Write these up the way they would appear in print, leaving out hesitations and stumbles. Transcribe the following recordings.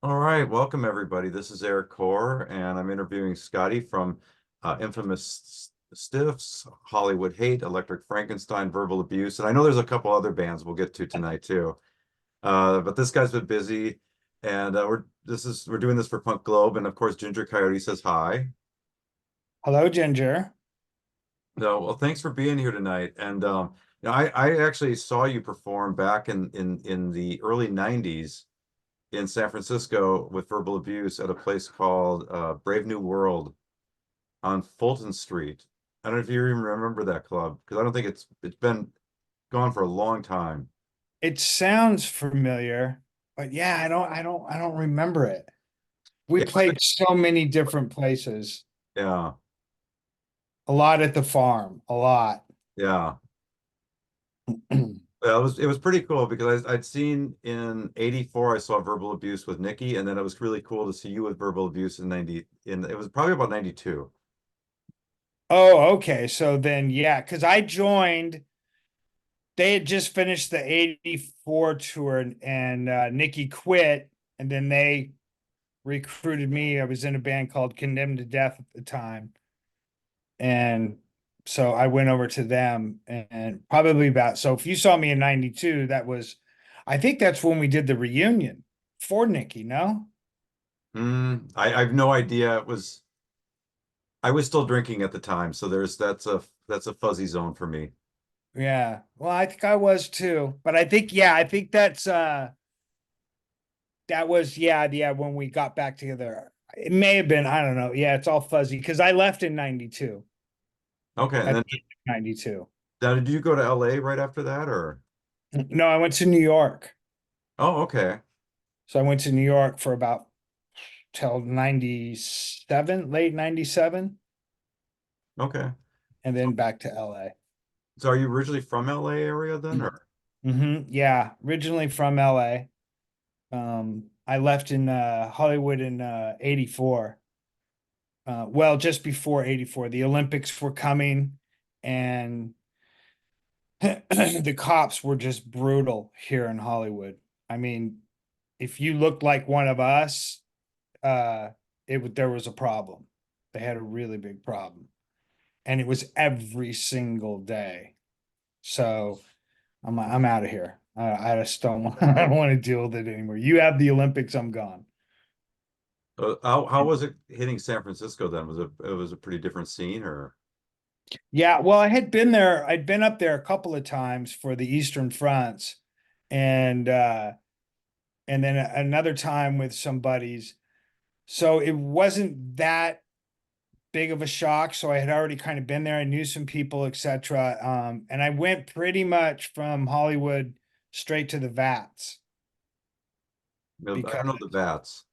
All right, welcome everybody. This is Eric Core, and I'm interviewing Scotty from Infamous Stiffs, Hollywood Hate, Electric Frankenstein, Verbal Abuse, and I know there's a couple other bands we'll get to tonight too. But this guy's been busy, and we're doing this for Punk Globe, and of course Ginger Coyote says hi. Hello, Ginger. So, well, thanks for being here tonight. And I actually saw you perform back in the early '90s in San Francisco with Verbal Abuse at a place called Brave New World on Fulton Street. I don't know if you even remember that club because I don't think it's been gone for a long time. It sounds familiar, but yeah, I don't remember it. We Yeah, played so many different places. yeah, A lot at the farm, a lot. yeah. Well, it was pretty cool because I'd seen in '84 I saw Verbal Abuse with Nikki, and then it was really cool to see you with Verbal Abuse in it was probably about '92. Oh, okay. So then, yeah, because I joined, they had just finished the 84 tour and Nikki quit, and then they recruited me. I was in a band called Condemned to Death at the time. And so I went over to them and probably about, so if you saw me in 92, I think that's when we did the reunion for Nikki, no? I have no idea. I was still drinking at the time, so that's a fuzzy zone for me. Yeah. Well, I think I was too, but I think, yeah, I think that was, yeah, when we got back together. It may have been, I don't know. Yeah, it's all fuzzy because I left in 92, Okay, and at then the end of 92. now did you go to LA right after that or? No, I went to New York. Oh, okay. So I went to New York for about till 97, late 97. Okay. And then back to LA. So are you originally from LA area then or? Yeah, originally from LA. I left in Hollywood in 84. Well, just before 84. The Olympics were coming and the cops were just brutal here in Hollywood. I mean, if you looked like one of us, uh, there was a problem. They had a really big problem, and it was every single day. So I'm out of here. I just don't want, I don't want to deal with it anymore. You have the Olympics, I'm gone. How was it hitting San Francisco then? It was a pretty different scene or? Yeah, well, I had been there. I'd been up there a couple of times for the Eastern Fronts, and then another time with some buddies. So it wasn't that big of a shock. So I had already kind of been there. I knew some people, etc. And I went pretty much from Hollywood straight to the Vats I because don't know the Vats.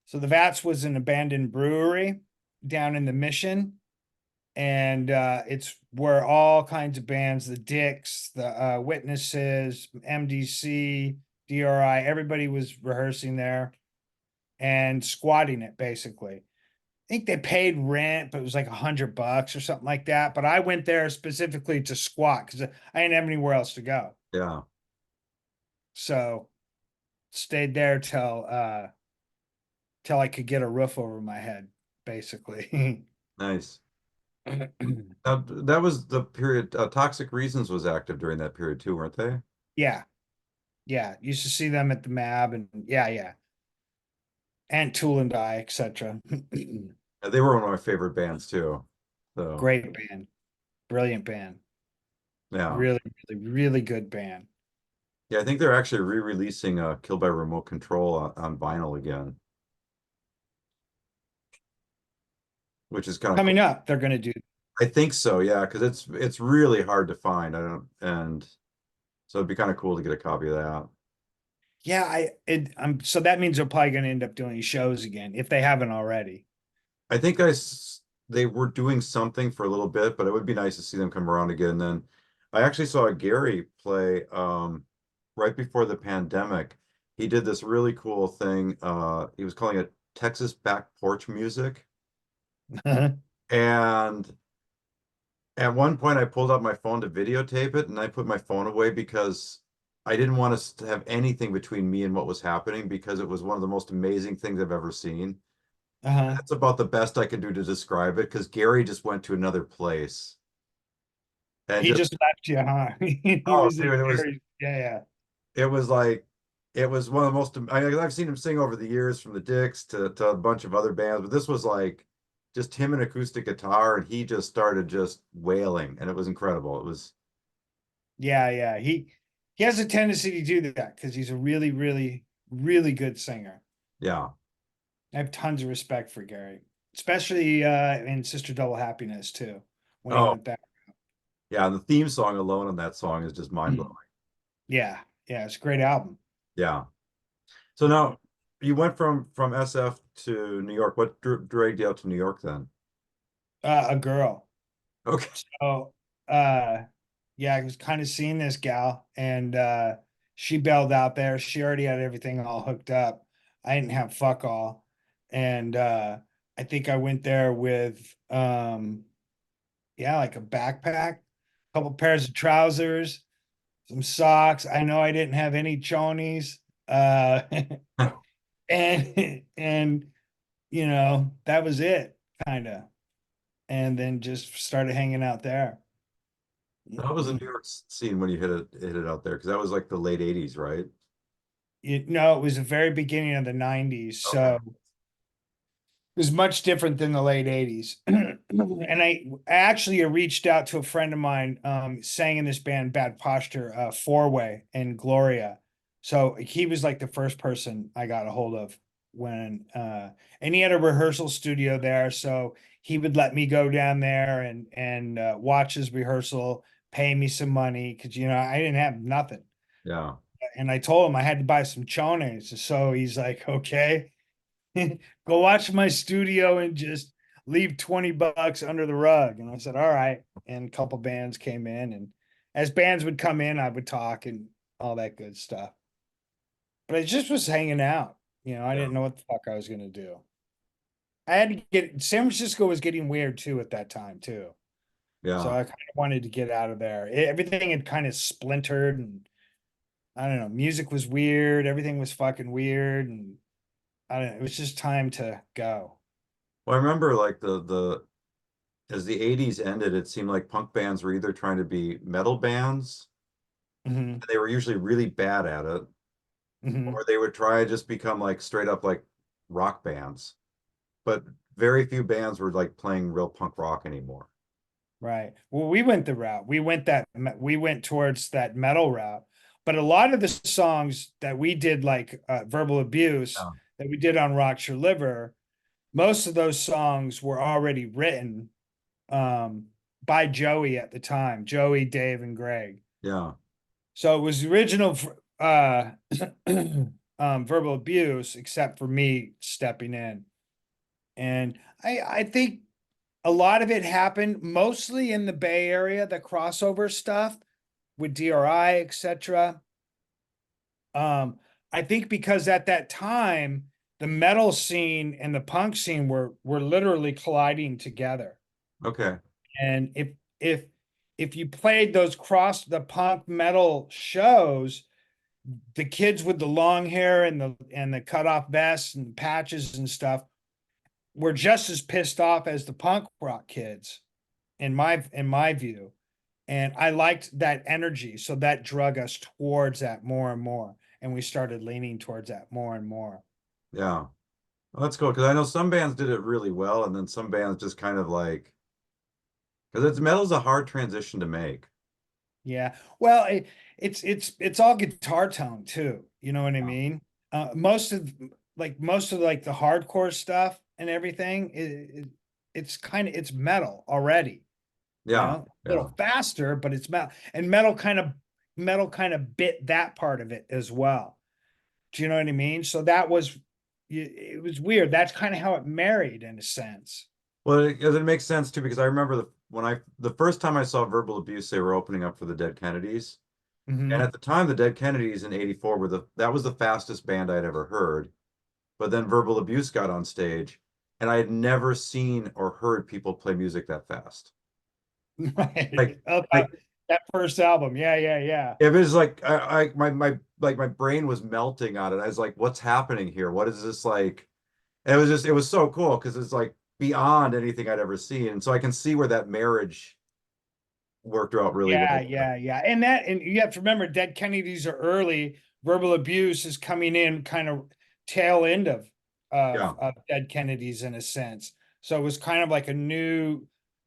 so the Vats was an abandoned brewery down in the Mission, and it's where all kinds of bands, the Dicks, the Witnesses, MDC, DRI, everybody was rehearsing there and squatting it basically. I think they paid rent, but it was like $100 or something like that. But I went there specifically to squat because I didn't have anywhere else to go. Yeah, So stayed there till I could get a roof over my head, basically. nice. That was the period. Toxic Reasons was active during that period too, weren't they? Yeah, yeah. Used to see them at the MAB and yeah, yeah. And Tool and Die, etc. They were one of my favorite bands too. So Great band, brilliant band, yeah, really, really, really good band. yeah. I think they're actually re-releasing "Kill by Remote Control" on vinyl again, which is kind of cool. Coming up, they're going to do. I think so, yeah, because it's really hard to find. I don't, and so it'd be kind of cool to get a copy of that. Yeah, so that means they're probably going to end up doing shows again if they haven't already. I think they were doing something for a little bit, but it would be nice to see them come around again. Then I actually saw Gary play right before the pandemic. He did this really cool thing. He was calling it Texas back porch music. And at one point I pulled out my phone to videotape it and I put my phone away because I didn't want us to have anything between me and what was happening because it was one of the most amazing things I've ever seen. Uh-huh. That's about the best I can do to describe it because Gary just went to another place and He just, just left you, huh? He oh, was in dude, Paris. Yeah, it was like, it was one of the most, I've seen him sing over the years from the Dicks to a bunch of other bands, but this was like just him and acoustic guitar and he just started just wailing and it was incredible. It was, yeah. He has a tendency to do that because he's a really, really, really good singer. yeah. I have tons of respect for Gary, especially in Sister Double Happiness too, when he Oh, went that. yeah. And the theme song alone on that song is just mind blowing. Yeah, yeah, it's a great album. Yeah. So now you went from SF to New York. What dragged you out to New York then? A girl. Okay. So yeah, I was kind of seeing this gal and she bailed out there. She already had everything all hooked up. I didn't have fuck all. And I think I went there with yeah, like a backpack, a couple pairs of trousers, some socks. I know I didn't have any chonies. Uh and you know, that was it, kind of. And then just started hanging out there. How was the New York scene when you hit it out there? Because that was like the late 80s, right? No, it was the very beginning of the 90s. Okay. So it was much different than the late 80s. And I actually reached out to a friend of mine, sang in this band, Bad Posture, Four Way and Gloria. So he was like the first person I got a hold of when, and he had a rehearsal studio there. So he would let me go down there and watch his rehearsal, pay me some money because, you know, I didn't have nothing. Yeah. And I told him I had to buy some chones. So he's like, okay, go watch my studio and just leave 20 bucks under the rug. And I said, all right. And a couple bands came in. And as bands would come in, I would talk and all that good stuff. But I just was hanging out. You know, I Yeah. didn't know what the fuck I was going to do. I had to get San Francisco was getting weird too at that time, too. So Yeah. I kind of wanted to get out of there. Everything had kind of splintered and I don't know, music was weird, everything was fucking weird, and I don't know, it was just time to go. Well, I remember like the as the 80s ended, it seemed like punk bands were either trying to be metal bands, Hmm. and they were usually really bad at it, Hmm. or they would try to just become like straight up like rock bands. But very few bands were like playing real punk rock anymore. Right. Well, we went the route. We went towards that metal route. But a lot of the songs that we did, like Verbal Abuse, Yeah. that we did on Rocks Your Liver, most of those songs were already written um, by Joey at the time, Joey, Dave, and Greg. Yeah. So it was the original Verbal Abuse, except for me stepping in. And I think a lot of it happened mostly in the Bay Area, the crossover stuff with DRI, etc. Um, I think because at that time the metal scene and the punk scene were literally colliding together. Okay. And if you played those cross the punk metal shows, the kids with the long hair and the cut off vests and patches and stuff were just as pissed off as the punk rock kids in my view. And I liked that energy, so that drug us towards that more and more, and we started leaning towards that more and more. Yeah. Well, that's cool because I know some bands did it really well, and then some bands just kind of like because it's metal's a hard transition to make. Yeah, well, it's all guitar tone too, you know what I Yeah. mean? Most of like the hardcore stuff and everything, it's kind of it's metal already. You Yeah. know, a Yeah. little faster, but it's metal. And metal kind of bit that part of it as well. Do you know what I mean? So that was it was weird. That's kind of how it married in a sense. Well, it makes sense too because I remember the first time I saw Verbal Abuse, they were opening up for the Dead Kennedys, and Hmm. at the time, the Dead Kennedys in '84 were the that was the fastest band I'd ever heard. But then Verbal Abuse got on stage, and I had never seen or heard people play music that fast. Right. Like, like That first album. Yeah, yeah, yeah. It was like my brain was melting on it. I was like, what's happening here? What is this like? And it was so cool because it's like beyond anything I'd ever seen. And so I can see where that marriage worked out really Yeah, well. yeah, yeah. And you have to remember, Dead Kennedys are early. Verbal Abuse is coming in kind of tail end Yeah, of Dead Kennedys in a sense. So it was kind of like a new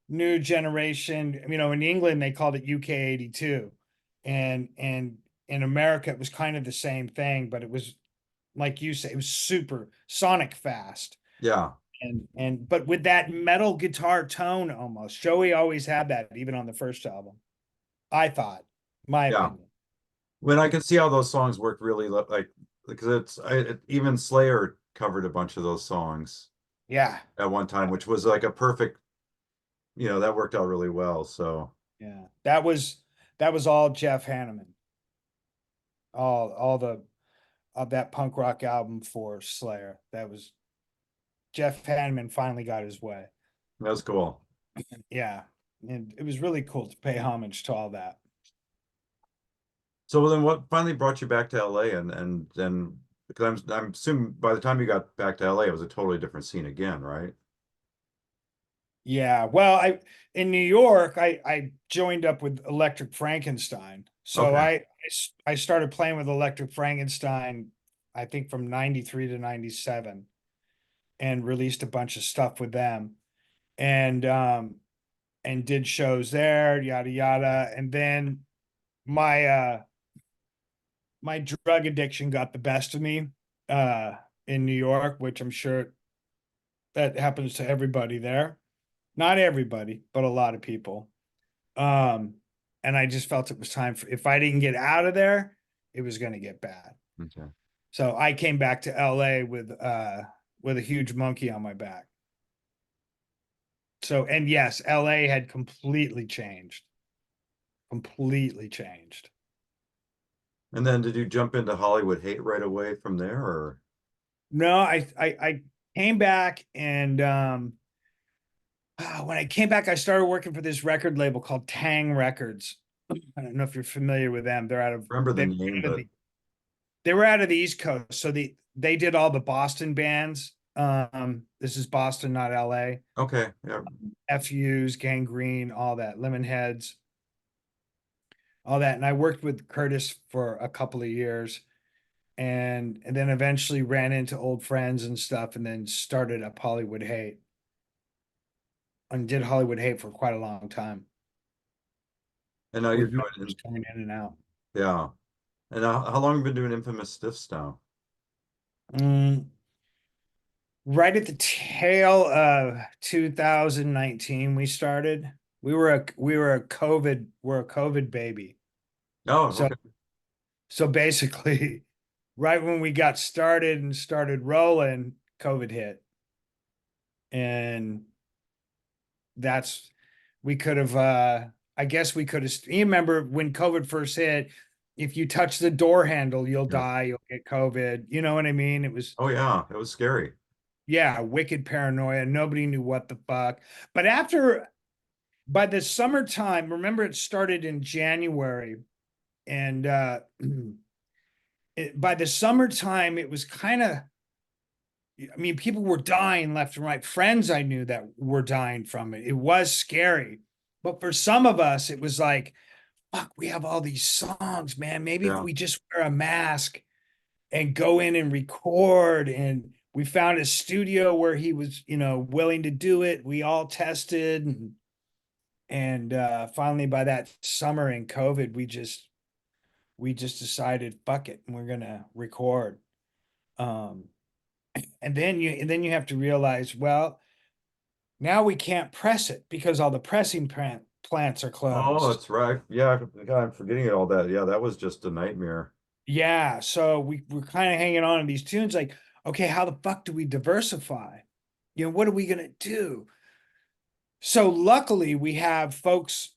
generation. You know, in England they called it UK 82. And in America it was kind of the same thing, but it was like you say, it was super sonic fast. yeah, And but with that metal guitar tone almost. Joey always had that even on the first album. I thought, my yeah. opinion. When I can see how those songs work really like because even Slayer covered a bunch of those songs Yeah, at one time, which was like a perfect, that worked out really well. So yeah. That was all Jeff Hanneman. All the of that punk rock album for Slayer. That was Jeff Hanneman finally got his way. that was cool. Yeah. And it was really cool to pay homage to all that. So then what finally brought you back to LA and then because I'm assuming by the time you got back to LA, it was a totally different scene again, right? Yeah. Well, I in New York, I joined up with Electric Frankenstein. So Okay. I started playing with Electric Frankenstein, I think from 93 to 97, and released a bunch of stuff with them. And did shows there, yada yada. And then my my drug addiction got the best of me uh in New York, which I'm sure that happens to everybody there. Not everybody, but a lot of people. Um, and I just felt it was time for, if I didn't get out of there, it was going to get bad. Okay. So I came back to LA with a huge monkey on my back. So, and yes, LA had completely changed. Completely changed. And then did you jump into Hollywood Hate right away from there or No, I came back and when I came back, I started working for this record label called Tang Records. I don't know if you're familiar with them. They're out of remember the name, but they were out of the East Coast, so they did all the Boston bands. This is Boston, not LA. okay. Yeah. FUs, Gangrene, all that, Lemonheads, all that. And I worked with Curtis for a couple of years, and then eventually ran into old friends and stuff, and then started up Hollywood Hate, and did Hollywood Hate for quite a long time, And now you're with doing members coming in and out. yeah. And how long have you been doing Infamous Stiffs now? Mm, right at the tail of 2019, we started. We're a COVID baby. Oh, So okay. so basically, right when we got started and started rolling, COVID hit. And that's we could have I guess we could have, you remember when COVID first hit, if you touch the door handle, you'll Yeah. die, you'll get COVID. You know what I mean? It was, Oh yeah, it was scary. yeah, wicked paranoia. Nobody knew what the fuck. But after, by the summertime, remember it started in January, and by the summertime, it was kind of, I mean, people were dying left and right. Friends I knew that were dying from it. It was scary. But for some of us, it was like, fuck, we have all these songs, man. Maybe if Yeah. we just wear a mask and go in and record. And we found a studio where he was, willing to do it. We all tested, and finally by that summer in COVID, we just decided, fuck it, and we're gonna record. Um, and then you have to realize, well, now we can't press it because all the pressing plants are Oh, closed. that's right. Yeah, God, I'm forgetting all that. Yeah, that was just a nightmare. Yeah, so we're kind of hanging on to these tunes, like, okay, how the fuck do we diversify? What are we gonna do? So luckily we have folks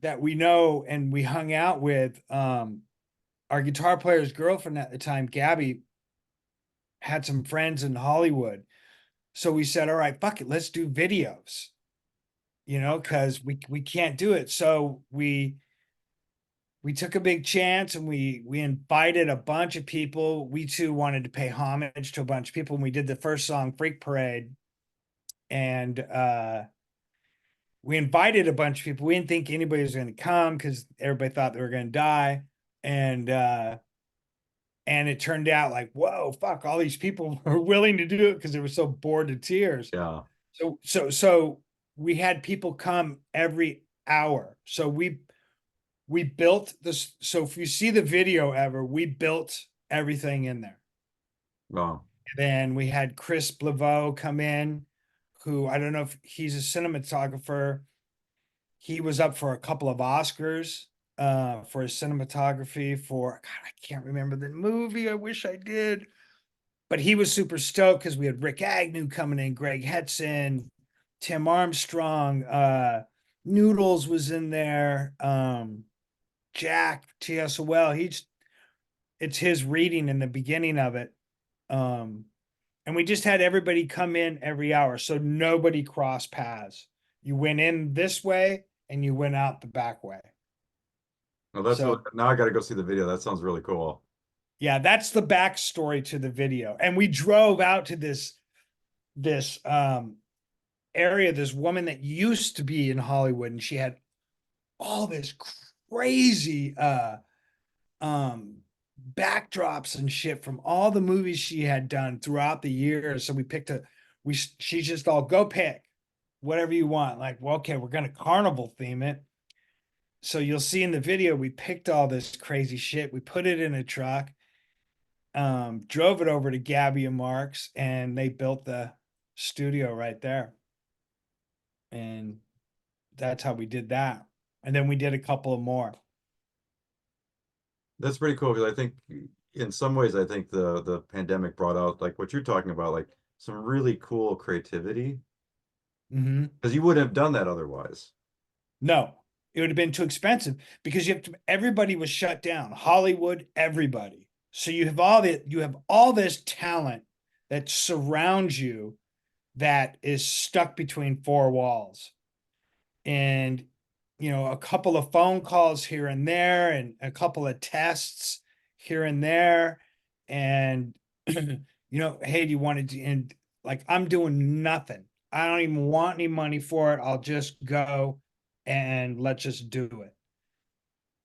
that we know and we hung out with. Our guitar player's girlfriend at the time, Gabby, had some friends in Hollywood. So we said, all right, fuck it, let's do videos, because we can't do it. So we took a big chance and we invited a bunch of people. We too wanted to pay homage to a bunch of people, and we did the first song, Freak Parade. And we invited a bunch of people. We didn't think anybody was going to come because everybody thought they were going to die. And it turned out like, whoa, fuck, all these people were willing to do it because they were so bored to tears. Yeah. So we had people come every hour. So we built this. So if you see the video ever, we built everything in there. Wow. Then we had Chris Blaveau come in, who I don't know if he's a cinematographer. He was up for a couple of Oscars for his cinematography for, God, I can't remember the movie. I wish I did. But he was super stoked because we had Rick Agnew coming in, Greg Hetson, Tim Armstrong, Noodles was in there, Jack TSOL. It's his reading in the beginning of it. And we just had everybody come in every hour, so nobody crossed paths. You went in this way and you went out the back way. Well, that's So now I got to go see the video. That sounds really cool. yeah, that's the backstory to the video. And we drove out to this area, this woman that used to be in Hollywood, and she had all this crazy um backdrops and shit from all the movies she had done throughout the years. So we picked she's just all, go pick whatever you want. Like, well, okay, we're gonna carnival theme it. So you'll see in the video, we picked all this crazy shit, we put it in a truck, drove it over to Gabby and Mark's, and they built the studio right there. And that's how we did that. And then we did a couple of more. That's pretty cool because I think in some ways I think the pandemic brought out like what you're talking about, like some really cool creativity Mm-hmm. because you wouldn't have done that otherwise. No, it would have been too expensive because everybody was shut down. Hollywood, everybody. So you have all this talent that surrounds you that is stuck between four walls. And a couple of phone calls here and there and a couple of tests here and there. And hey, do you want to, and like, I'm doing nothing. I don't even want any money for it. I'll just go and let's just do it.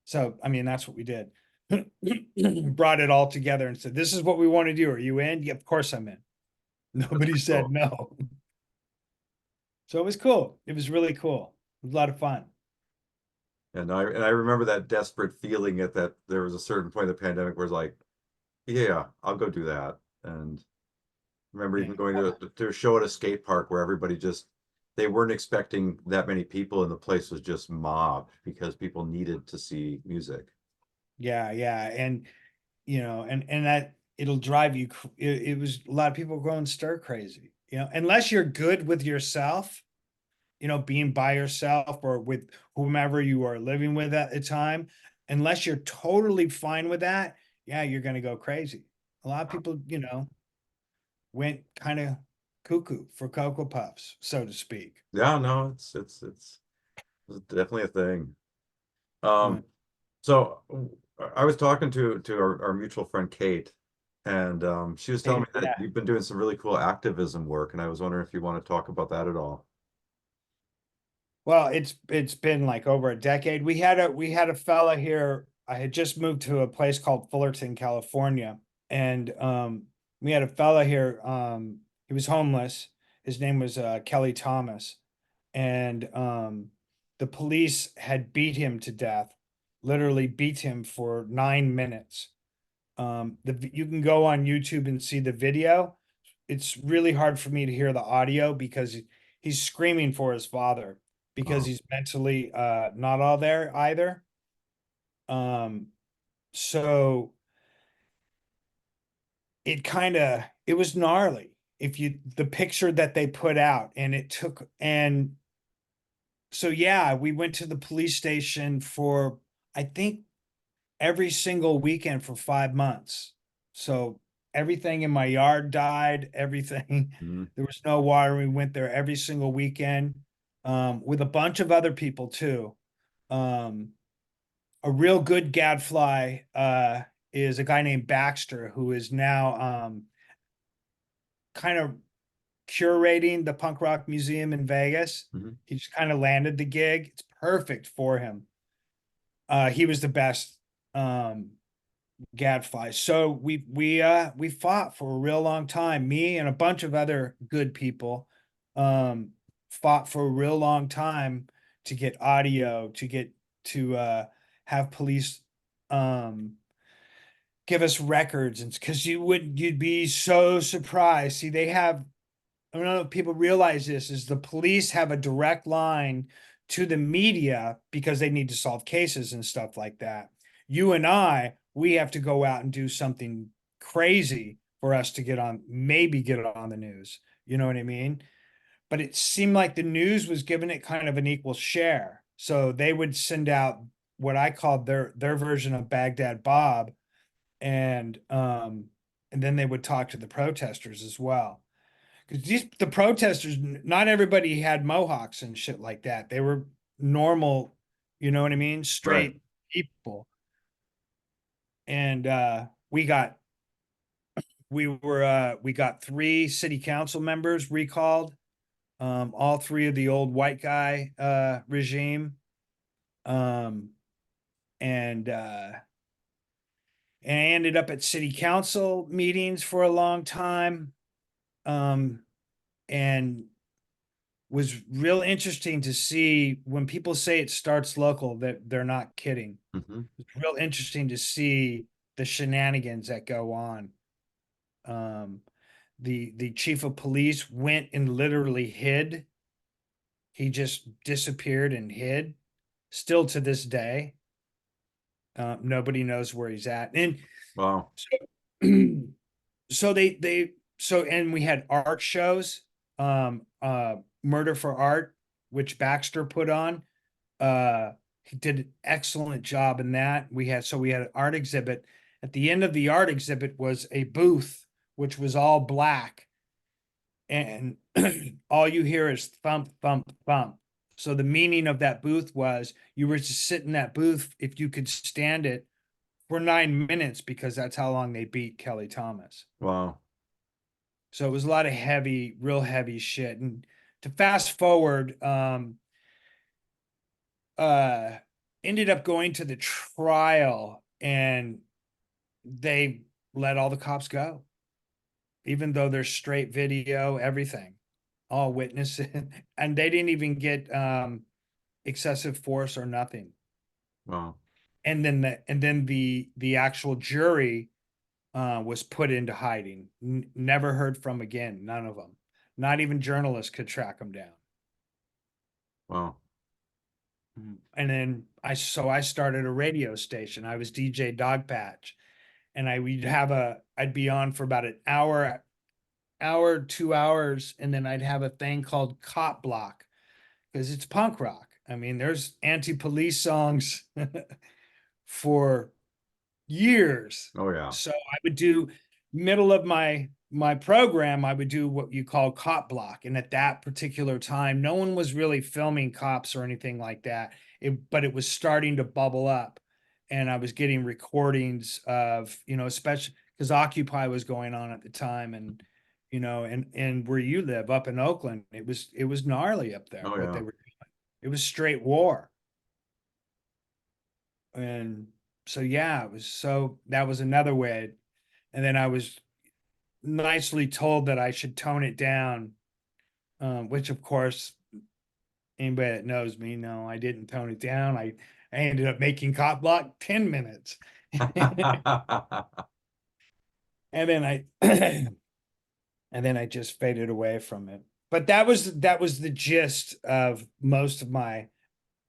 So, I mean, that's what we did. Brought it all together and said, this is what we want to do. Are you in? Yeah, of course I'm in. That's Nobody pretty said cool. no. So it was cool. It was really cool. It was a lot of fun. And I remember that desperate feeling at that there was a certain point in the pandemic where it's like, yeah, I'll go do that. And remember Yeah. even going to a show at a skate park where everybody just they weren't expecting that many people and the place was just mobbed because people needed to see music. Yeah, yeah. And and that it'll drive you it was a lot of people going stir crazy. Unless you're good with yourself, being by yourself or with whomever you are living with at the time, unless you're totally fine with that, yeah, you're going to go crazy. A lot of people, went kind of cuckoo for Cocoa Puffs, so to speak. Yeah, no, it's definitely a thing. Uh, So I was talking to our mutual friend Kate, and she was telling me that yeah. you've been doing some really cool activism work, and I was wondering if you want to talk about that at all. Well, it's been like over a decade. We had a fella here. I had just moved to a place called Fullerton, California, and we had a fella here. He was homeless. His name was Kelly Thomas, and the police had beat him to death. Literally beat him for 9 minutes. You can go on YouTube and see the video. It's really hard for me to hear the audio because he's screaming for his father because Oh, he's mentally not all there either. Um, so it was gnarly. If you the picture that they put out and it took and so yeah, we went to the police station for I think every single weekend for 5 months. So everything in my yard died, everything. mhm. There was no water. We went there every single weekend with a bunch of other people too. Um, a real good gadfly is a guy named Baxter, who is now kind of curating the punk rock museum in Vegas. Mhm. He just kind of landed the gig. It's perfect for him. He was the best gadfly. So we fought for a real long time. Me and a bunch of other good people fought for a real long time to get audio, to have police um give us records, and because you'd be so surprised. See, they have, I don't know if people realize this, is the police have a direct line to the media because they need to solve cases and stuff like that. You and I, we have to go out and do something crazy for us to maybe get on the news. You know what I mean? But it seemed like the news was giving it kind of an equal share. So they would send out what I called their version of Baghdad Bob, and and then they would talk to the protesters as well, because the protesters, not everybody had mohawks and shit like that. They were normal, you know what I mean, Right. straight people. And we got 3 city council members recalled, all 3 of the old white guy regime, um and and I ended up at city council meetings for a long time, um and was real interesting to see when people say it starts local, that they're not kidding. Mhm. It's real interesting to see the shenanigans that go on. Um, the chief of police went and literally hid. He just disappeared and hid. Still to this day, nobody knows where he's at. And Wow. so, so and we had art shows, Murder for Art, which Baxter put on. He did an excellent job in that. We had an art exhibit. At the end of the art exhibit was a booth which was all black, and all you hear is thump, thump, thump. So the meaning of that booth was you were to sit in that booth if you could stand it for 9 minutes, because that's how long they beat Kelly Thomas. Wow. So it was a lot of heavy, real heavy shit. And to fast forward, uh ended up going to the trial, and they let all the cops go, even though there's straight video, everything, all witnesses, and they didn't even get excessive force or nothing. Wow. And then the actual jury was put into hiding, never heard from again, none of them. Not even journalists could track them down. Wow. And then I started a radio station. I was DJ Dogpatch, and I'd be on for about an hour, 2 hours, and then I'd have a thing called Cop Block, because it's punk rock. I mean, there's anti-police songs for years. Oh yeah. So I would do, middle of my program, I would do what you call Cop Block. And at that particular time, no one was really filming cops or anything like that. But it was starting to bubble up. And I was getting recordings of, especially because Occupy was going on at the time. And and where you live up in Oakland, it was gnarly up there, Oh what they yeah. were doing. It was straight war. And so yeah, that was another way. And then I was nicely told that I should tone it down, which of course, anybody that knows me, no, I didn't tone it down. I ended up making Cop Block 10 minutes. And then I and then I just faded away from it. But that was the gist of most of my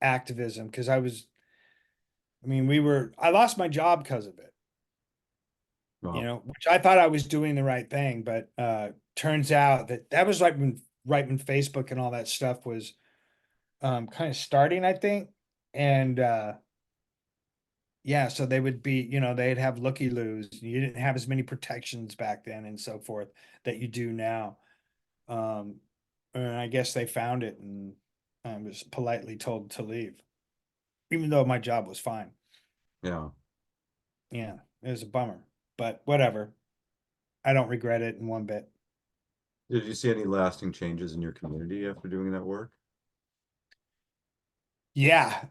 activism, because I lost my job because of it, Wow. which I thought I was doing the right thing, but turns out that was right when Facebook and all that stuff was kind of starting, I think. And yeah, so they would be, they'd have looky loos. You didn't have as many protections back then and so forth that you do now. Um, and I guess they found it, and I was politely told to leave, even though my job was fine. Yeah. Yeah, it was a bummer, but whatever. I don't regret it in one bit. Did you see any lasting changes in your community after doing that work? Yeah,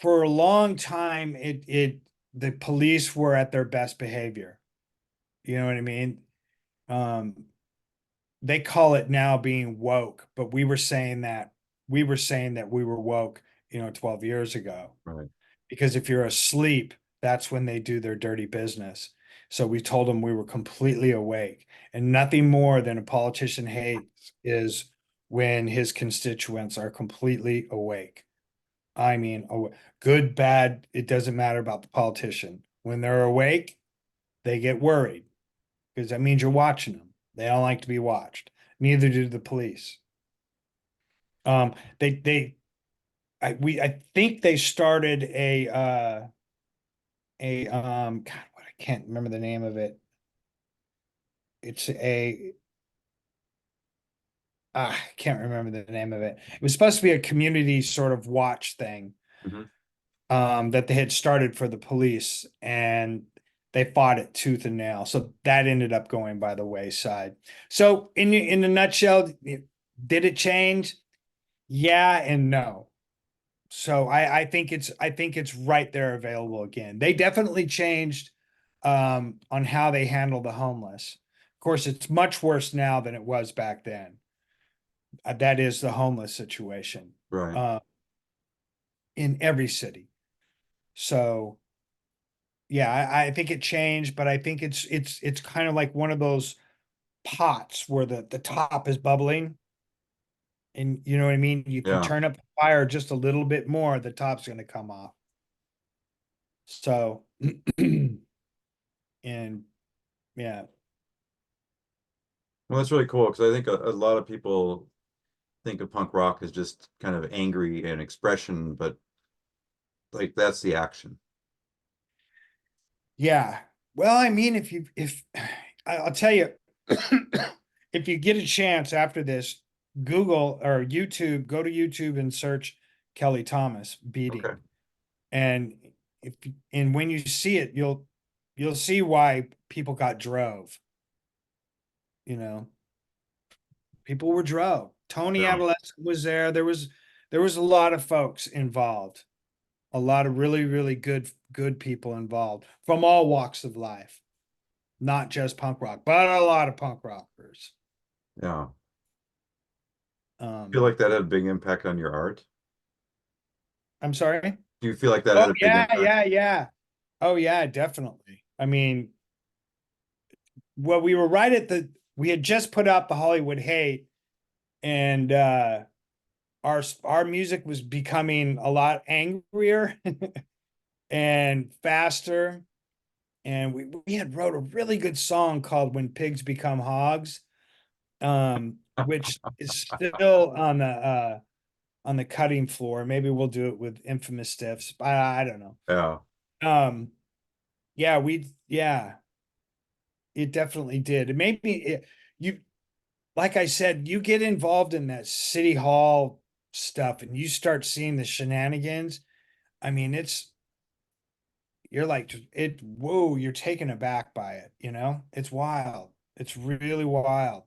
for a long time, the police were at their best behavior. You know what I mean? Um, they call it now being woke, but we were saying that we were woke, 12 years ago. Right. Because if you're asleep, that's when they do their dirty business. So we told them we were completely awake, and nothing more than a politician hates is when his constituents are completely awake. I mean, good, bad, it doesn't matter about the politician. When they're awake, they get worried because that means you're watching them. They don't like to be watched. Neither do the police. They I think they started God, what I can't remember the name of it. It's I can't remember the name of it. It was supposed to be a community sort of watch thing Hmm. that they had started for the police, and they fought it tooth and nail. So that ended up going by the wayside. So in a nutshell, did it change? Yeah and no. So I think it's right there available again. They definitely changed on how they handle the homeless. Of course, it's much worse now than it was back then. That is the homeless situation Right. uh, in every city. So yeah, I think it changed, but I think it's kind of like one of those pots where the top is bubbling, and you know what I mean. You can Yeah. turn up the fire just a little bit more, the top's going to come off. So and yeah. Well, that's really cool because I think a lot of people think of punk rock as just kind of angry and expression, but like that's the action. Yeah. Well, I mean, if I'll tell you, if you get a chance after this, Google or YouTube, go to YouTube and search Kelly Thomas Okay. beating. And if and when you see it, you'll see why people got drove, you know. People were drove. Tony Yeah. Adolescent was there. There was a lot of folks involved. A lot of really, really good people involved from all walks of life. Not just punk rock, but a lot of punk rockers. Yeah. Feel Um, like that had a big impact on your art? I'm sorry. Do you feel like that Oh had a big yeah, impact? yeah, yeah. Oh yeah, definitely. I mean, well, we were right at the. We had just put out the Hollywood Hate, and our music was becoming a lot angrier and faster. And we had wrote a really good song called "When Pigs Become Hogs," which is still on the cutting floor. Maybe we'll do it with Infamous Stiffs. I don't know. Yeah. Um, yeah, it definitely did. It made me you like I said, you get involved in that city hall stuff and you start seeing the shenanigans. I mean, you're like whoa, you're taken aback by it, you know? It's wild. It's really wild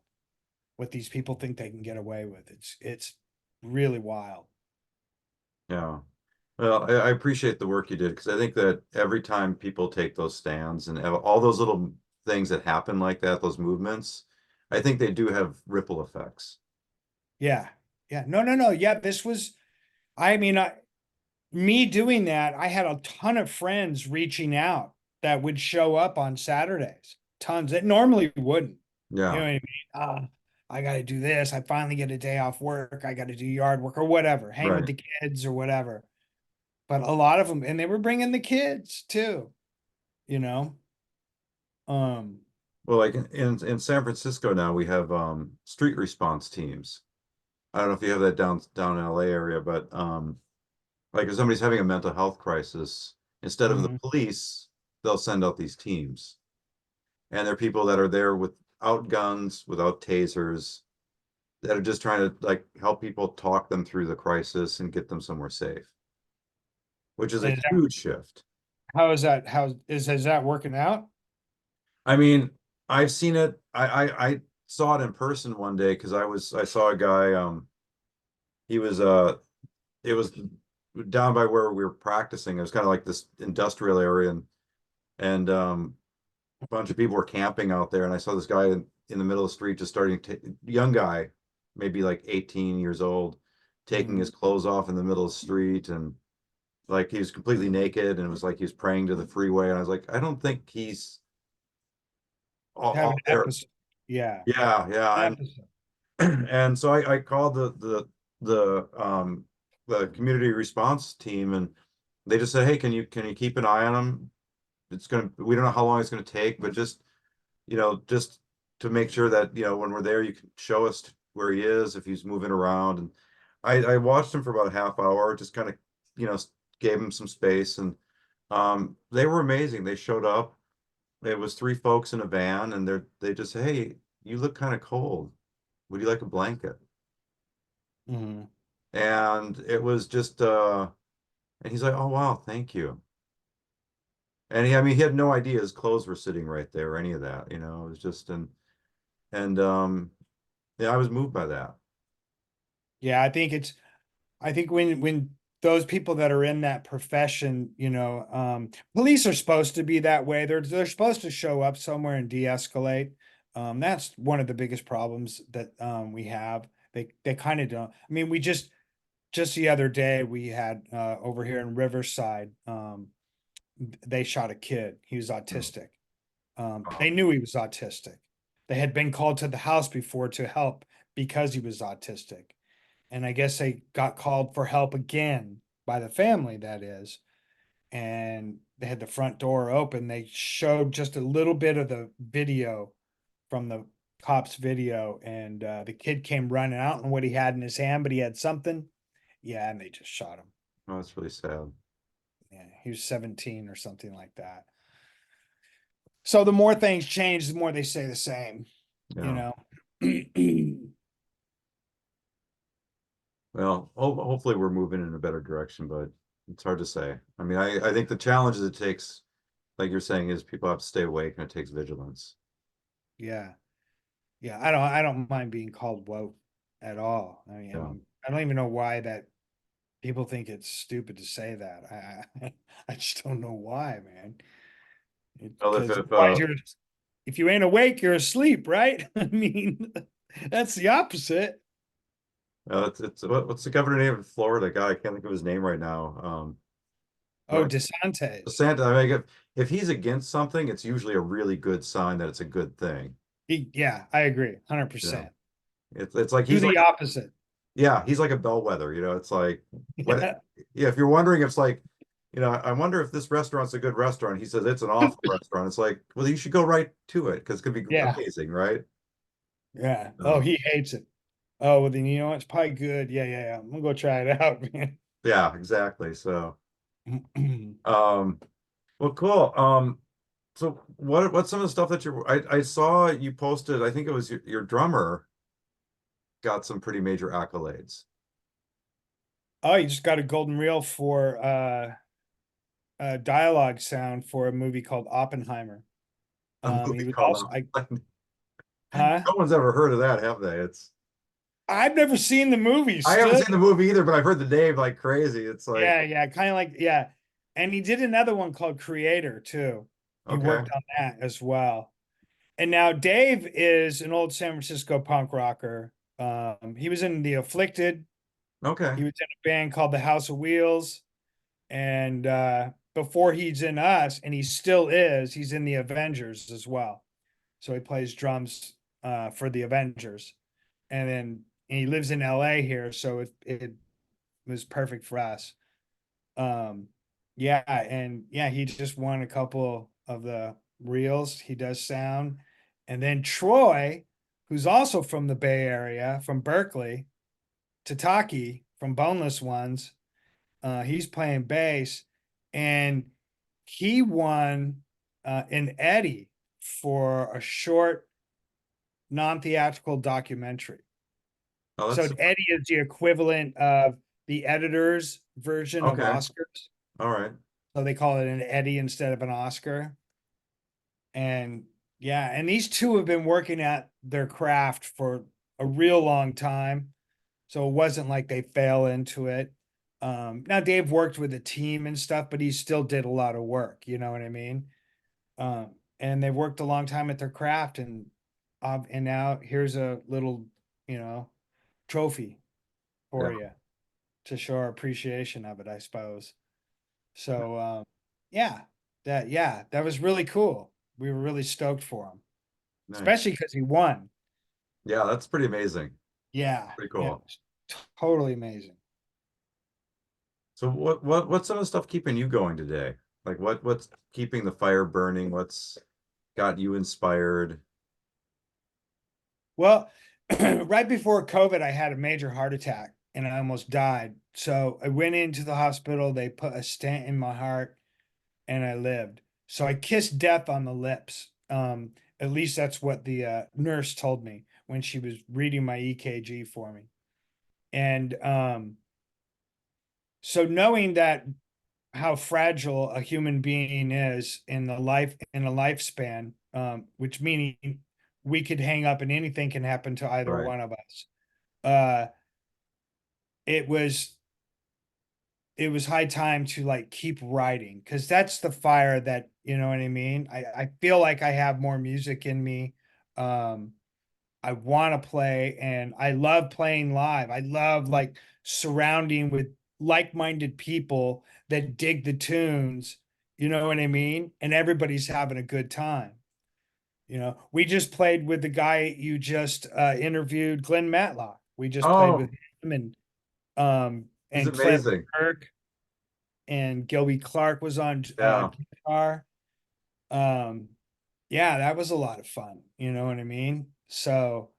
what these people think they can get away with. It's really wild. Yeah. Well, I appreciate the work you did because I think that every time people take those stands and all those little things that happen like that, those movements, I think they do have ripple effects. Yeah. Yeah. No, no, no. Yeah, this was I mean, me doing that, I had a ton of friends reaching out that would show up on Saturdays. Tons that normally wouldn't. You know Yeah. what I mean? I got to do this. I finally get a day off work. I got to do yard work or whatever, hang with Right. the kids or whatever. But a lot of them, and they were bringing the kids too, you know? Um, Well, like in San Francisco now, we have street response teams. I don't know if you have that down in LA area, but like if somebody's having a mental health crisis, instead of the mhm. police, they'll send out these teams. And they're people that are there without guns, without tasers, that are just trying to like help people talk them through the crisis and get them somewhere safe. which is a And is that, huge shift. how is that? Is that working out? I mean, I've seen it. I saw it in person one day because I saw a guy. He was it was down by where we were practicing. It was kind of like this industrial area, and a bunch of people were camping out there, and I saw this guy in the middle of the street just starting to young guy, maybe like 18 years old, taking Mhm. his clothes off in the middle of the street, and like he was completely naked, and it was like he was praying to the freeway, and I was like, I don't think he's Have an all there. episode. Yeah. Yeah, yeah, Episode. and so I called the community response team, and they just said, hey, can you keep an eye on him? We don't know how long it's gonna take, but just to make sure that when we're there, you can show us where he is if he's moving around. And I watched him for about a half hour, just kind of you know gave him some space, and they were amazing. They showed up. It was three folks in a van, and they just said, hey, you look kind of cold. Would you like a blanket? Mhm. And it was just and he's like, oh wow, thank you. And I mean, he had no idea his clothes were sitting right there or any of that. It was just and yeah, I was moved by that. Yeah, I think when those people that are in that profession, police are supposed to be that way. They're supposed to show up somewhere and de-escalate. That's one of the biggest problems that we have. They kind of don't. I mean, we just the other day we had over here in Riverside, they shot a kid. He was Oh, autistic. They wow. knew he was autistic. They had been called to the house before to help because he was autistic. And I guess they got called for help again by the family, that is. And they had the front door open. They showed just a little bit of the video from the cops' video, and the kid came running out and what he had in his hand, but he had something. Yeah, and they just shot him. Oh, that's really sad. Yeah, he was 17 or something like that. So the more things change, the more they say the same, you Yeah. know. Well, hopefully we're moving in a better direction, but it's hard to say. I mean, I think the challenges it takes, like you're saying, is people have to stay awake and it takes vigilance. Yeah. Yeah, I don't mind being called woke at all. I Yeah. mean, I don't even know why that people think it's stupid to say that. I just don't know why, man. Well, Because otherwise you're if you ain't awake, you're asleep, right? I mean, that's the opposite. it's what's the governor name of Florida guy? I can't think of his name right now. Oh, But DeSantis. Santa, I mean, if he's against something, it's usually a really good sign that it's a good thing. Yeah, I agree, You know, 100%. it's like Do he's the like opposite. yeah, he's like a bellwether. It's like what Yeah, yeah, if you're wondering, it's like, I wonder if this restaurant's a good restaurant. He says it's an awful restaurant. It's like, well, you should go right to it because it could be yeah, amazing, right? yeah. Oh, Um, he hates it. Oh, well, then you know what? It's probably good. Yeah, yeah, yeah. I'm gonna go try it out, man. yeah, exactly. So, um, well, cool. So what's some of the stuff that I saw you posted, I think it was your drummer got some pretty major accolades. Oh, you just got a golden reel for dialogue sound for a movie called Oppenheimer. A He movie was called also I no one's ever heard of that, have they? I've never seen the movie I haven't still. seen the movie either, but I've heard the name like crazy. It's like, Yeah, yeah, kind of like yeah. And he did another one called Creator too. He okay, worked on that as well. And now Dave is an old San Francisco punk rocker. He was in The Afflicted. okay, He was in a band called The House of Wheels. And before he's in us, and he still is, he's in the Avengers as well. So he plays drums for the Avengers. And then and he lives in LA here, so it was perfect for us. Um, yeah, and yeah, he just won a couple of the reels. He does sound. And then Troy, who's also from the Bay Area, from Berkeley, Tataki from Boneless Ones, he's playing bass, and he won an Eddie for a short non-theatrical documentary. oh, So that's Eddie is the equivalent of the editor's version of okay, Oscars. All right. So they call it an Eddie instead of an Oscar. And yeah, and these two have been working at their craft for a real long time. So it wasn't like they fell into it. Now Dave worked with a team and stuff, but he still did a lot of work, you know what I mean? And they've worked a long time at their craft, and now here's a little, you know, trophy Yeah. for you to show our appreciation of it, I suppose. So yeah, that was really cool. We were really stoked for him, Nice. especially because he won. Yeah, that's pretty amazing. Yeah, Pretty yeah, cool. it was totally amazing. So what's some of the stuff keeping you going today? Like what's keeping the fire burning? What's got you inspired? Well, right before COVID, I had a major heart attack and I almost died. So I went into the hospital. They put a stent in my heart and I lived. So I kissed death on the lips. At least that's what the nurse told me when she was reading my EKG for me. And so knowing that how fragile a human being is in a lifespan, which meaning we could hang up and anything can happen to either Right. one of us. Uh, it was it was high time to like keep writing because that's the fire that you know what I mean. I feel like I have more music in me. Um, I want to play and I love playing live. I love like surrounding with like-minded people that dig the tunes, you know what I mean? And everybody's having a good time. You know, we just played with the guy you just interviewed, Glenn Matlock. We just played with Oh, him he's and Clint amazing. Kirk and Gilby Clark was on Yeah. guitar. Um, yeah, that was a lot of fun. You know what I mean? So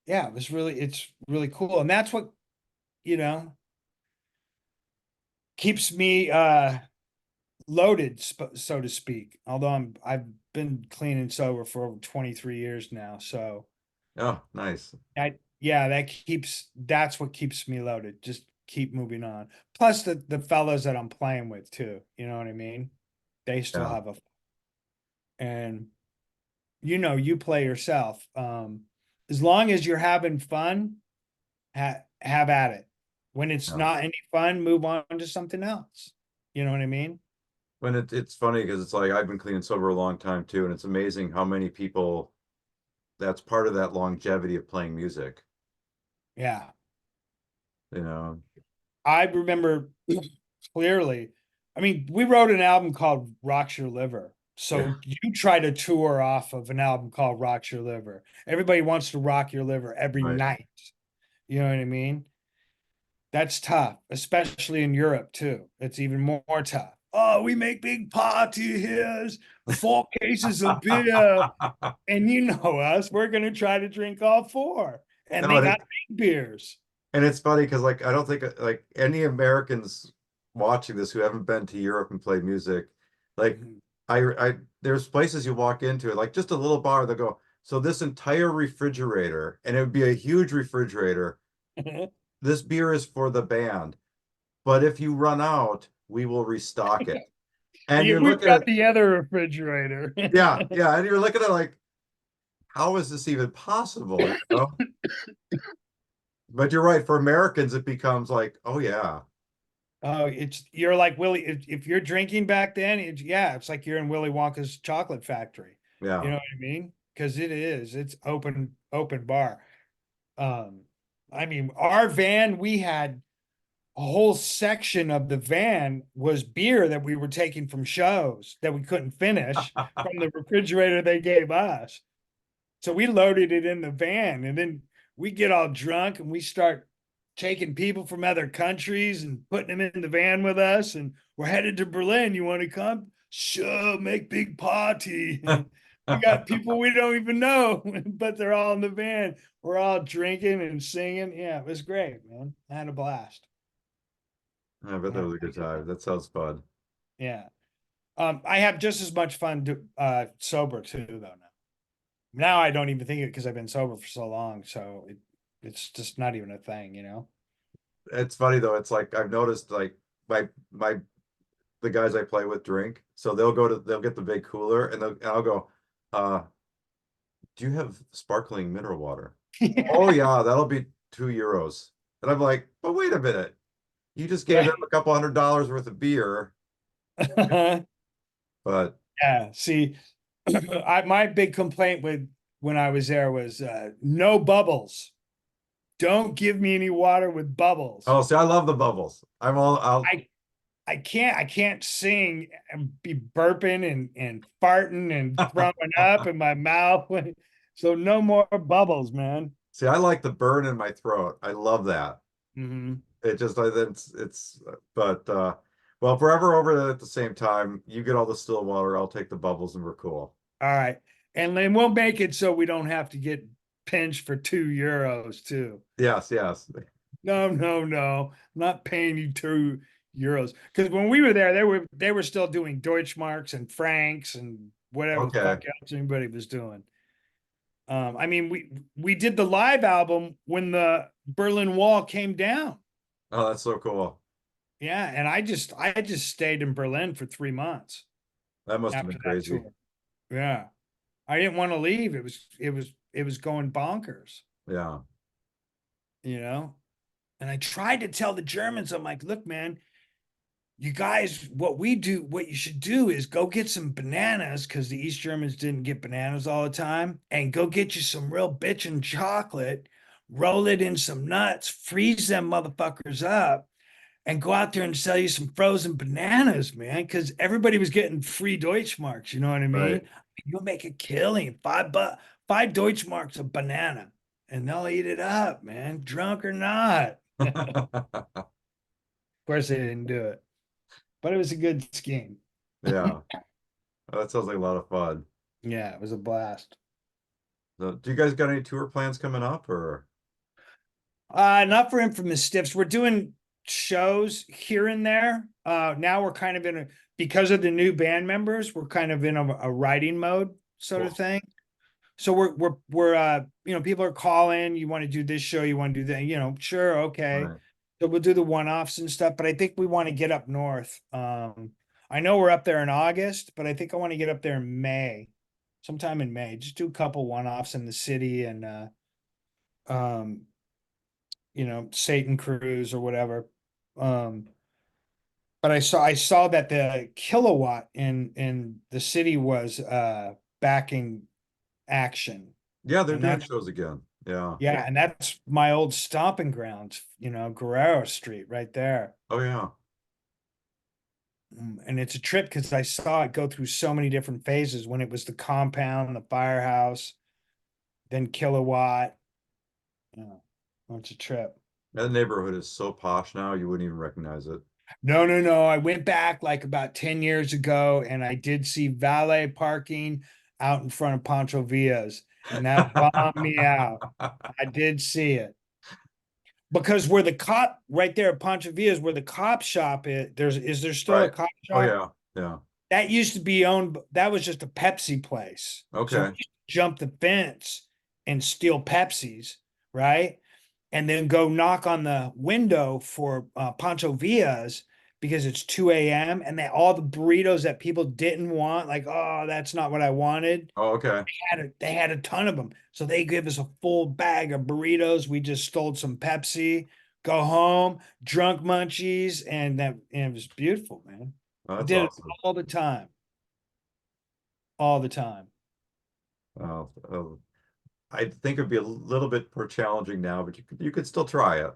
yeah, it's really cool. And that's what, you know, keeps me loaded, so to speak. Although I've been clean and sober for over 23 years now. So Oh, nice. yeah, that's what keeps me loaded. Just keep moving on. Plus the fellows that I'm playing with too. You know what I mean? They still Yeah. have a and you know, you play yourself. As long as you're having fun, have at it. When it's Yeah. not any fun, move on to something else. You know what I mean? When it's funny because it's like I've been clean and sober a long time too, and it's amazing how many people that's part of that longevity of playing music, Yeah. you know. I remember clearly. I mean, we wrote an album called Rocks Your Liver. Yeah. So you try to tour off of an album called Rocks Your Liver. Everybody wants to rock your liver every Right. night. You know what I mean? That's tough, especially in Europe too. It's even more tough. Oh, we make big party here, 4 cases of beer. And you know us, we're gonna try to drink all four. And No, they got big beers. and it's funny because like I don't think like any Americans watching this who haven't been to Europe and played music, like Mhm. I there's places you walk into, like just a little bar, they go, so this entire refrigerator, and it would be a huge refrigerator. This beer is for the band, but if you run out, we will restock it. And Yeah, you're we've looking got at, the other refrigerator. yeah, yeah, and you're looking at like, how is this even possible? You know? But you're right, for Americans, it becomes like, oh yeah, Oh, it's you're like Willy. If you're drinking back then, it's like you're in Willy Wonka's chocolate factory. You yeah. know what I mean? Because it's open bar. Um, I mean, our van, we had a whole section of the van was beer that we were taking from shows that we couldn't finish from the refrigerator they gave us. So we loaded it in the van and then we get all drunk and we start taking people from other countries and putting them in the van with us. And we're headed to Berlin. You want to come? Sure, make big party. And we got people we don't even know, but they're all in the van. We're all drinking and singing. Yeah, it was great, man. I had a blast. I bet I that had a was a good really good time. time. That sounds fun. Yeah. I have just as much fun sober too, though now. Now I don't even think it because I've been sober for so long. So it's just not even a thing, you know? It's funny though. It's like I've noticed like my the guys I play with drink. So they'll get the big cooler and I'll go, do you have sparkling mineral water? Oh yeah, that'll be €2. And I'm like, but wait a minute. You just gave them Right. a couple $100 worth of beer, but Yeah. See, my big complaint with when I was there was no bubbles. Don't give me any water with bubbles. oh, see, I love the bubbles. I'll I I can't sing and be burping and farting and throwing up in my mouth. So no more bubbles, man. see, I like the burn in my throat. I love that. Hmm. It just, but, well, if we're ever over there at the same time, you get all the still water, I'll take the bubbles and we're cool. All right. And then we'll make it so we don't have to get pinched for €2 too. Yes, yes. No, no, no. I'm not paying you €2. Because when we were there, they were still doing Deutschmarks and Francs and whatever the Okay. fuck else anybody was doing. I mean, we did the live album when the Berlin Wall came down. Oh, that's so cool. Yeah, and I just stayed in Berlin for 3 months That must have after been that crazy. tour. Yeah. I didn't want to leave. It was going bonkers, Yeah. you know? And I tried to tell the Germans, I'm like, look, man, you guys, what you should do is go get some bananas because the East Germans didn't get bananas all the time, and go get you some real bitchin' chocolate, roll it in some nuts, freeze them motherfuckers up, and go out there and sell you some frozen bananas, man. Because everybody was getting free Deutschmarks, you know what I Right. mean? You'll make a killing, five Deutschmarks a banana, and they'll eat it up, man, drunk or not. Of course, they didn't do it, but it was a good scheme. Yeah. That sounds like a lot of fun. Yeah, it was a blast. So, do you guys got any tour plans coming up or? Not for Infamous Stiffs. We're doing shows here and there. Now we're kind of because of the new band members, we're kind of in a writing mode sort of Cool. thing. So we're people are calling, you want to do this show, you want to do that, sure, okay. Right. So we'll do the one-offs and stuff, but I think we want to get up north. I know we're up there in August, but I think I want to get up there in May, sometime in May. Just do a couple one-offs in the city and um Satan Cruise or whatever. Um, but I saw that the Kilowatt in the city was backing Action. Yeah, they're And doing that's shows again. Yeah. yeah, and that's my old stomping grounds, Guerrero Street right there. Oh yeah. And it's a trip because I saw it go through so many different phases when it was the compound, the firehouse, then Kilowatt. Yeah, it's a trip. That neighborhood is so posh now, you wouldn't even recognize it. No, no, no. I went back like about 10 years ago and I did see valet parking out in front of Pancho Villa's, and that bombed me out. I did see it. Because where the cop right there at Pancho Villa's, where the cop shop is there still a Right. cop Oh shop? yeah. Yeah. That used to be owned, that was just a Pepsi place. So we Okay. used to jump the fence and steal Pepsis, right? And then go knock on the window for Pancho Villa's because it's 2 a.m. and all the burritos that people didn't want, like, oh, that's not what I wanted. Oh, okay. They had a ton of them. So they give us a full bag of burritos. We just stole some Pepsi, go home, drunk munchies, and it was beautiful, man. Oh, We that's did it awesome. all the time. All the time. Oh, I think it'd be a little bit more challenging now, but you could still try it.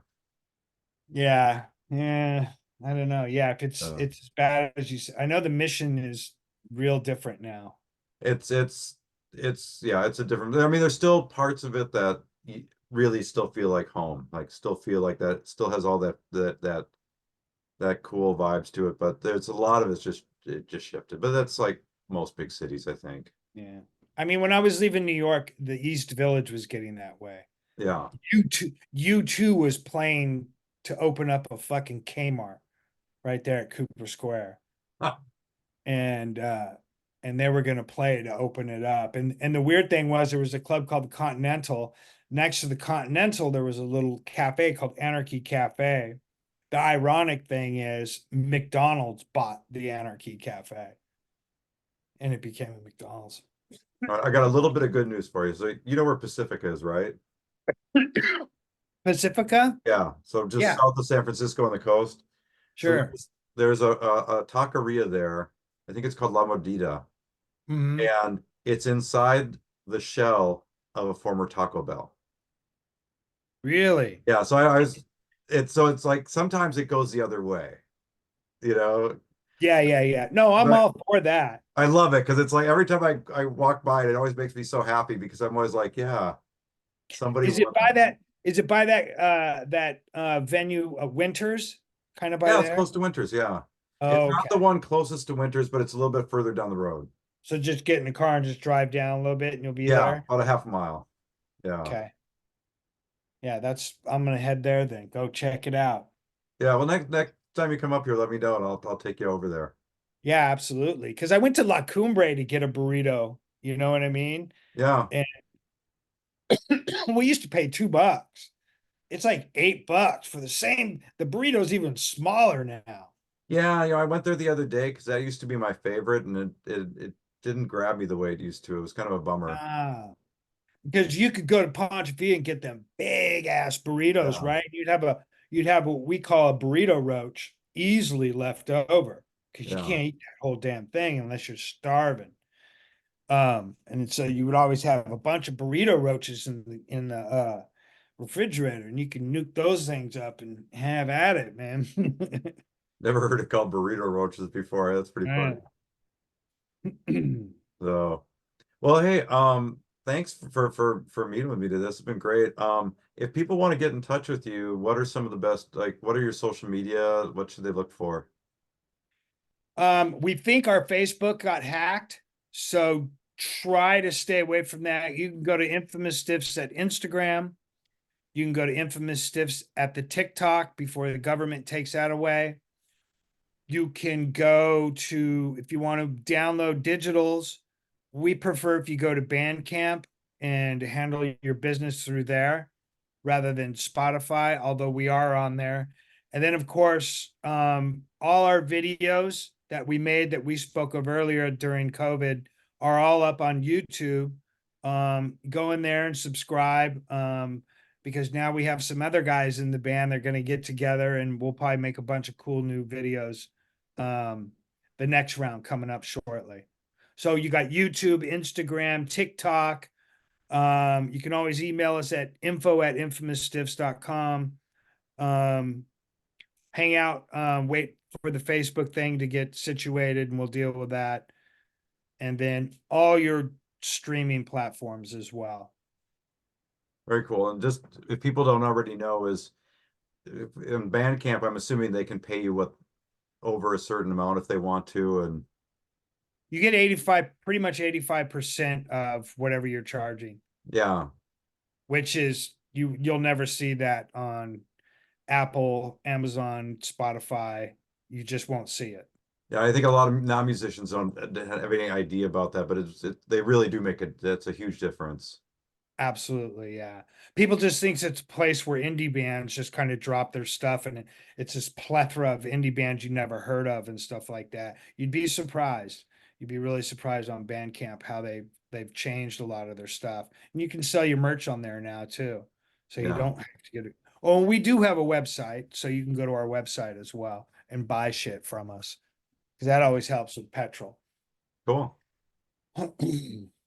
Yeah. Yeah. I don't know. Yeah, if it's Uh, it's as bad as you say. I know the mission is real different now. it's it's yeah, it's a different. I mean, there's still parts of it that you really still feel like home, like still feel like that. It still has all that cool vibes to it, but there's a lot of it just shifted. But that's like most big cities, I think. Yeah. I mean, when I was leaving New York, the East Village was getting that way. Yeah. U2 was playing to open up a fucking Kmart right there at Cooper Square. And they were gonna play to open it up. And the weird thing was there was a club called the Continental. Next to the Continental, there was a little cafe called Anarchy Cafe The ironic thing is McDonald's bought the Anarchy Cafe and it became a McDonald's. All right, I got a little bit of good news for you. So you know where Pacifica is, right? Pacifica? Yeah. So just Yeah, south of San Francisco on the coast. So sure. there's a taqueria there. I think it's called La Mordida, Hmm. and it's inside the shell of a former Taco Bell. Really? Yeah. So I was, it's like sometimes it goes the other way, you know. Yeah, yeah, yeah. No, I'm But all for that. I love it because it's like every time I walk by it, it always makes me so happy because I'm always like, yeah, somebody Is it won by that. that? Is it by that venue Winters? Kind of by Yeah, it's there? close to Winters. Yeah. It's not Okay. the one closest to Winters, but it's a little bit further down the road. So just get in the car and just drive down a little bit and you'll be Yeah, there. about a half a mile. Yeah. Okay. Yeah, that's I'm gonna head there then. Go check it out. Yeah. Well, next time you come up here, let me know and I'll take you over there. Yeah, absolutely. Because I went to La Cumbre to get a burrito. You know what I mean? Yeah. And we used to pay $2. It's like $8 for the same. The burrito's even smaller now. Yeah, I went there the other day because that used to be my favorite and it didn't grab me the way it used to. It was kind of a bummer. Ah, because you could go to Ponte Villa and get them big ass burritos, Yeah. right? You'd have what we call a burrito roach easily left over because you Yeah. can't eat that whole damn thing unless you're starving. And so you would always have a bunch of burrito roaches in the refrigerator, and you can nuke those things up and have at it, man. Never heard it called burrito roaches before. That's pretty funny. So, well, hey, thanks for meeting with me today. This has been great. If people want to get in touch with you, what are some of the best, like, what are your social media? What should they look for? We think our Facebook got hacked, so try to stay away from that. You can go to Infamous Stiffs at Instagram. You can go to Infamous Stiffs at the TikTok before the government takes that away. You can go to, if you want to download digitals, we prefer if you go to Bandcamp and handle your business through there rather than Spotify, although we are on there. And then, of course, all our videos that we made that we spoke of earlier during COVID are all up on YouTube. Go in there and subscribe because now we have some other guys in the band. They're going to get together and we'll probably make a bunch of cool new videos the next round coming up shortly. So you got YouTube, Instagram, TikTok. You can always email us at info@infamousstiffs.com. Hang out, wait for the Facebook thing to get situated and we'll deal with that. And then all your streaming platforms as well. Very cool. And just if people don't already know, is in Bandcamp, I'm assuming they can pay you what over a certain amount if they want to, and You get 85, pretty much 85% of whatever you're charging, yeah, which is you'll never see that on Apple, Amazon, Spotify. You just won't see it. yeah. I think a lot of non-musicians don't have any idea about that, but they really do make that's a huge difference. Absolutely, yeah. People just thinks it's a place where indie bands just kind of drop their stuff, and it's this plethora of indie bands you never heard of and stuff like that. You'd be surprised. You'd be really surprised on Bandcamp how they've changed a lot of their stuff, and you can sell your merch on there now too, so you Yeah, don't have to get it. Oh, we do have a website, so you can go to our website as well and buy shit from us because that always helps with petrol. cool.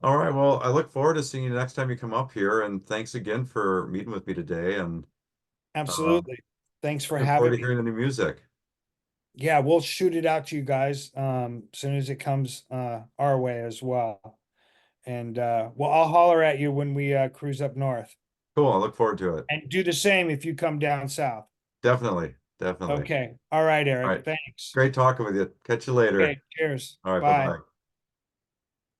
All right. Well, I look forward to seeing you next time you come up here, and thanks again for meeting with me today. And uh, Absolutely. Thanks for looking forward having to me. hearing the new music. Yeah, we'll shoot it out to you guys as soon as it comes our way as well. And well, I'll holler at you when we cruise up north. Cool. I look forward to it. And do the same if you come down south. Definitely, definitely. Okay. All right, All Erik. right. Thanks. Great talking with you. Catch you later. Okay, cheers. All right. Bye Bye. bye.